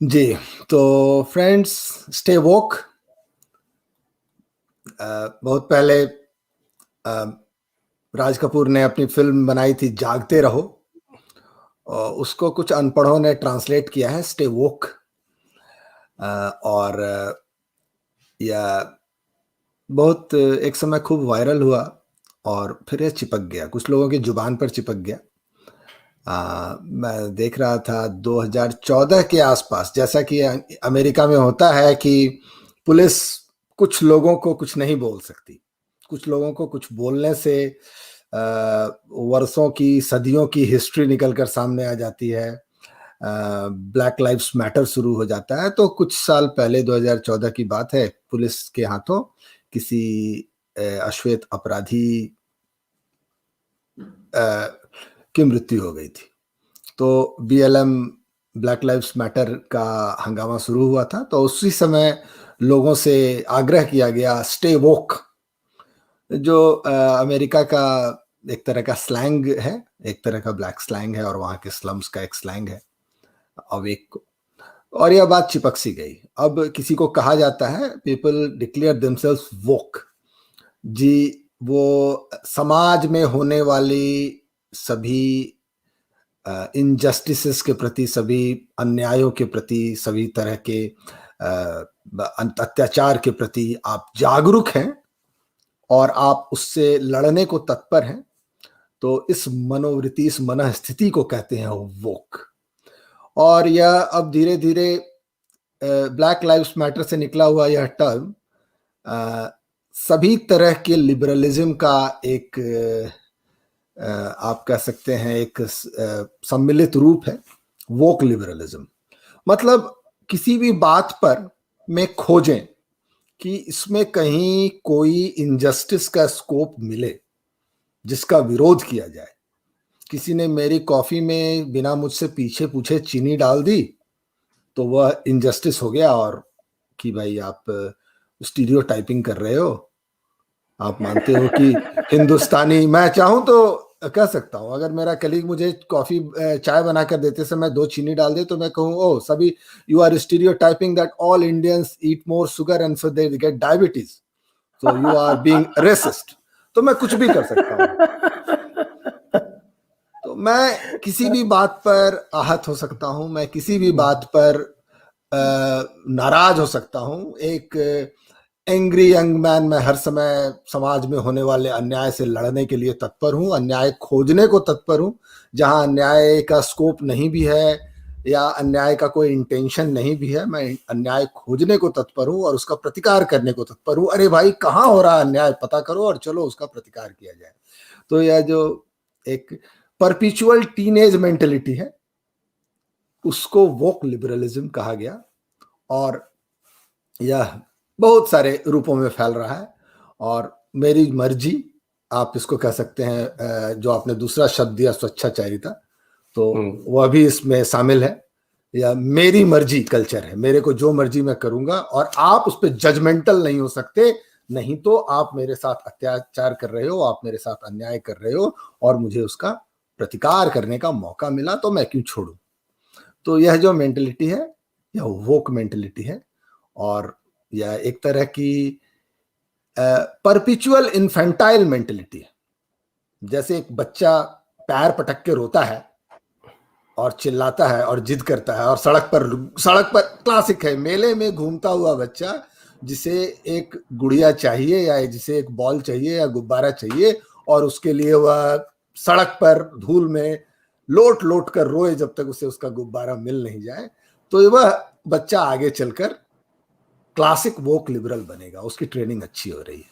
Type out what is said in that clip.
जी, तो friends, stay वोक। बहुत पहले राज कपूर ने अपनी फ़िल्म बनाई थी जागते रहो। उसको कुछ अनपढ़ों ने ट्रांसलेट किया है स्टे वोक। और यह बहुत एक समय खूब वायरल हुआ और फिर ये चिपक गया, कुछ लोगों की ज़ुबान पर चिपक गया। मैं देख रहा था 2014 के आसपास, जैसा कि अमेरिका में होता है कि पुलिस कुछ लोगों को कुछ नहीं बोल सकती। कुछ लोगों को कुछ बोलने से वर्षों की, सदियों की हिस्ट्री निकल कर सामने आ जाती है। ब्लैक लाइव्स मैटर शुरू हो जाता है। तो कुछ साल पहले 2014 की बात है, पुलिस के हाथों किसी अश्वेत अपराधी की मृत्यु हो गई थी। तो बीएलएम, ब्लैक लाइव्स मैटर का हंगामा शुरू हुआ था। तो उसी समय लोगों से आग्रह किया गया स्टे वोक, जो अमेरिका का एक तरह का स्लैंग है, एक तरह का ब्लैक स्लैंग है और वहाँ के स्लम्स का एक स्लैंग है अवेक को। और यह बात चिपक सी गई। अब किसी को कहा जाता है पीपल डिक्लेयर देमसेल्व्स वोक, जी, वो समाज में होने वाली सभी इनजस्टिसेस के प्रति, सभी अन्यायों के प्रति, सभी तरह के अत्याचार के प्रति आप जागरूक हैं और आप उससे लड़ने को तत्पर हैं। तो इस मनोवृत्ति, इस मनःस्थिति को कहते हैं वोक। और यह अब धीरे-धीरे ब्लैक लाइव्स मैटर से निकला हुआ यह टर्म सभी तरह के लिबरलिज्म का एक आप कह सकते हैं एक सम्मिलित रूप है, वोक लिबरलिज्म। मतलब किसी भी बात पर में खोजें कि इसमें कहीं कोई इनजस्टिस का स्कोप मिले जिसका विरोध किया जाए। किसी ने मेरी कॉफ़ी में बिना मुझसे पीछे पूछे चीनी डाल दी, तो वह इनजस्टिस हो गया। और कि भाई आप स्टीरियोटाइपिंग कर रहे हो, आप मानते हो कि हिंदुस्तानी, मैं चाहूँ तो कह सकता हूँ, अगर मेरा कलीग मुझे कॉफ़ी चाय बनाकर देते समय 2 चीनी डाल दे, तो मैं कहूँ ओह सभी, you are stereotyping that all Indians eat more sugar and so they get diabetes, so you are being racist. तो मैं कुछ भी कर सकता हूँ। तो मैं किसी भी बात पर आहत हो सकता हूँ, मैं किसी भी बात पर नाराज हो सकता हूँ। एक एंग्री यंग मैन, मैं हर समय समाज में होने वाले अन्याय से लड़ने के लिए तत्पर हूँ, अन्याय खोजने को तत्पर हूँ। जहाँ अन्याय का स्कोप नहीं भी है या अन्याय का कोई इंटेंशन नहीं भी है, मैं अन्याय खोजने को तत्पर हूँ और उसका प्रतिकार करने को तत्पर हूँ। अरे भाई, कहाँ हो रहा है अन्याय, पता करो और चलो उसका प्रतिकार किया जाए। तो यह जो एक परपिचुअल टीनेज मेंटेलिटी है, उसको वोक लिबरलिज्म कहा गया। और यह बहुत सारे रूपों में फैल रहा है। और मेरी मर्जी, आप इसको कह सकते हैं, जो आपने दूसरा शब्द दिया स्वच्छाचारिता, तो वह भी इसमें शामिल है। या मेरी मर्जी कल्चर है, मेरे को जो मर्जी मैं करूंगा और आप उस पर जजमेंटल नहीं हो सकते। नहीं तो आप मेरे साथ अत्याचार कर रहे हो, आप मेरे साथ अन्याय कर रहे हो और मुझे उसका प्रतिकार करने का मौका मिला तो मैं क्यों छोड़ूं। तो यह जो मेंटेलिटी है, यह वोक मेंटेलिटी है। और यह एक तरह की परपिचुअल इन्फेंटाइल मेंटेलिटी है। जैसे एक बच्चा पैर पटक के रोता है और चिल्लाता है और जिद करता है और सड़क पर क्लासिक है, मेले में घूमता हुआ बच्चा जिसे एक गुड़िया चाहिए या जिसे एक बॉल चाहिए या गुब्बारा चाहिए, और उसके लिए वह सड़क पर धूल में लोट लोट कर रोए जब तक उसे उसका गुब्बारा मिल नहीं जाए। तो वह बच्चा आगे चलकर क्लासिक वोक लिबरल बनेगा, उसकी ट्रेनिंग अच्छी हो रही है।